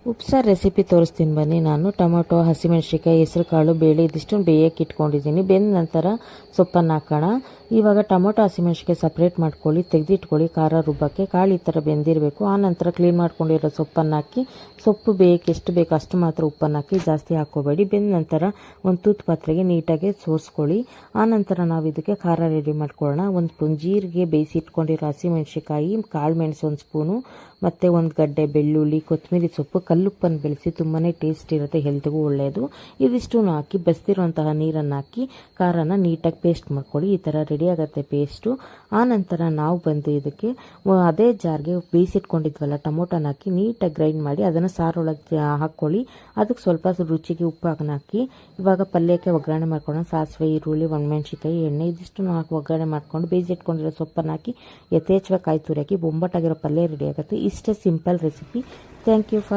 ಉಪ್ಸಾರು ರೆಸಿಪಿ ತೋರಿಸ್ತೀನಿ ಬನ್ನಿ. ನಾನು ಟೊಮೊಟೊ, ಹಸಿಮೆಣಸಿನ್ಕಾಯಿ, ಹೆಸರು ಕಾಳು, ಬೇಳೆ ಇದಿಷ್ಟನ್ನು ಬೇಯಕ್ಕೆ ಇಟ್ಕೊಂಡಿದ್ದೀನಿ. ಬೆಂದ ನಂತರ ಸೊಪ್ಪನ್ನು ಹಾಕೋಣ. ಇವಾಗ ಟೊಮೊಟೊ, ಹಸಿಮೆಣಸಿನ್ಕಾಯಿ ಸಪ್ರೇಟ್ ಮಾಡ್ಕೊಳ್ಳಿ, ತೆಗೆದಿಟ್ಕೊಳ್ಳಿ. ಖಾರ ರುಬ್ಬಕ್ಕೆ ಕಾಳು ಈ ಥರ ಬೆಂದಿರಬೇಕು. ಆನಂತರ ಕ್ಲೀನ್ ಮಾಡ್ಕೊಂಡಿರೋ ಸೊಪ್ಪನ್ನು ಹಾಕಿ, ಸೊಪ್ಪು ಬೇಯಕ್ಕೆ ಎಷ್ಟು ಬೇಕು ಅಷ್ಟು ಮಾತ್ರ ಉಪ್ಪನ್ನು ಹಾಕಿ, ಜಾಸ್ತಿ ಹಾಕ್ಕೋಬೇಡಿ. ಬೆಂದ ನಂತರ ಒಂದು ತೂತು ಪಾತ್ರೆಗೆ ನೀಟಾಗಿ ಸೋರಿಸ್ಕೊಳ್ಳಿ. ಆನಂತರ ನಾವು ಇದಕ್ಕೆ ಖಾರ ರೆಡಿ ಮಾಡ್ಕೊಳ್ಳೋಣ. ಒಂದು ಸ್ಪೂನ್ ಜೀರಿಗೆ, ಬೇಯಿಸಿ ಇಟ್ಕೊಂಡಿರೋ ಹಸಿಮೆಣಸಿನ್ಕಾಯಿ, ಕಾಳು ಮೆಣಸು 1 ಸ್ಪೂನು, ಮತ್ತು 1 ಗಡ್ಡೆ ಬೆಳ್ಳುಳ್ಳಿ, ಕೊತ್ತಂಬರಿ ಸೊಪ್ಪು, ಕಲ್ಲುಪ್ಪನ್ನು ಬೆಳೆಸಿ ತುಂಬಾ ಟೇಸ್ಟ್ ಇರುತ್ತೆ, ಹೆಲ್ತ್ಗೂ ಒಳ್ಳೆಯದು. ಇದಿಷ್ಟು ಹಾಕಿ ಬಸ್ತಿರುವಂತಹ ನೀರನ್ನು ಹಾಕಿ ಖಾರನ ನೀಟಾಗಿ ಪೇಸ್ಟ್ ಮಾಡ್ಕೊಳ್ಳಿ. ಈ ಥರ ರೆಡಿ ಆಗುತ್ತೆ ಪೇಸ್ಟು. ಆನಂತರ ನಾವು ಬಂದು ಇದಕ್ಕೆ ಅದೇ ಜಾರ್ಗೆ ಬೇಯಿಸಿಟ್ಕೊಂಡಿದ್ವಲ್ಲ ಟೊಮೊಟೊನ ಹಾಕಿ ನೀಟಾಗಿ ಗ್ರೈಂಡ್ ಮಾಡಿ ಅದನ್ನು ಸಾರೊಳಗೆ ಹಾಕ್ಕೊಳ್ಳಿ. ಅದಕ್ಕೆ ಸ್ವಲ್ಪ ರುಚಿಗೆ ಉಪ್ಪು ಹಾಕಿ ಇವಾಗ ಪಲ್ಯಕ್ಕೆ ಒಗ್ಗರಣೆ ಮಾಡ್ಕೊಳ್ಳೋಣ. ಸಾಸಿವೆ, ಈರುಳ್ಳಿ, ಒಣಮೆಣಸಿನ್ಕಾಯಿ, ಎಣ್ಣೆ ಇದಿಷ್ಟು ಹಾಕಿ ಒಗ್ಗರಣೆ ಮಾಡ್ಕೊಂಡು ಬೇಯಿಸಿಟ್ಕೊಂಡಿರೋ ಸೊಪ್ಪನ್ನು ಹಾಕಿ ಯಥೇಚ್ಛವಾಗಿ ಕಾಯಿ ತುರಿ ಹಾಕಿ ಬೊಂಬಾಟಾಗಿರೋ ಪಲ್ಯ ರೆಡಿ ಆಗುತ್ತೆ. ಇಷ್ಟೇ simple recipe. Thank you for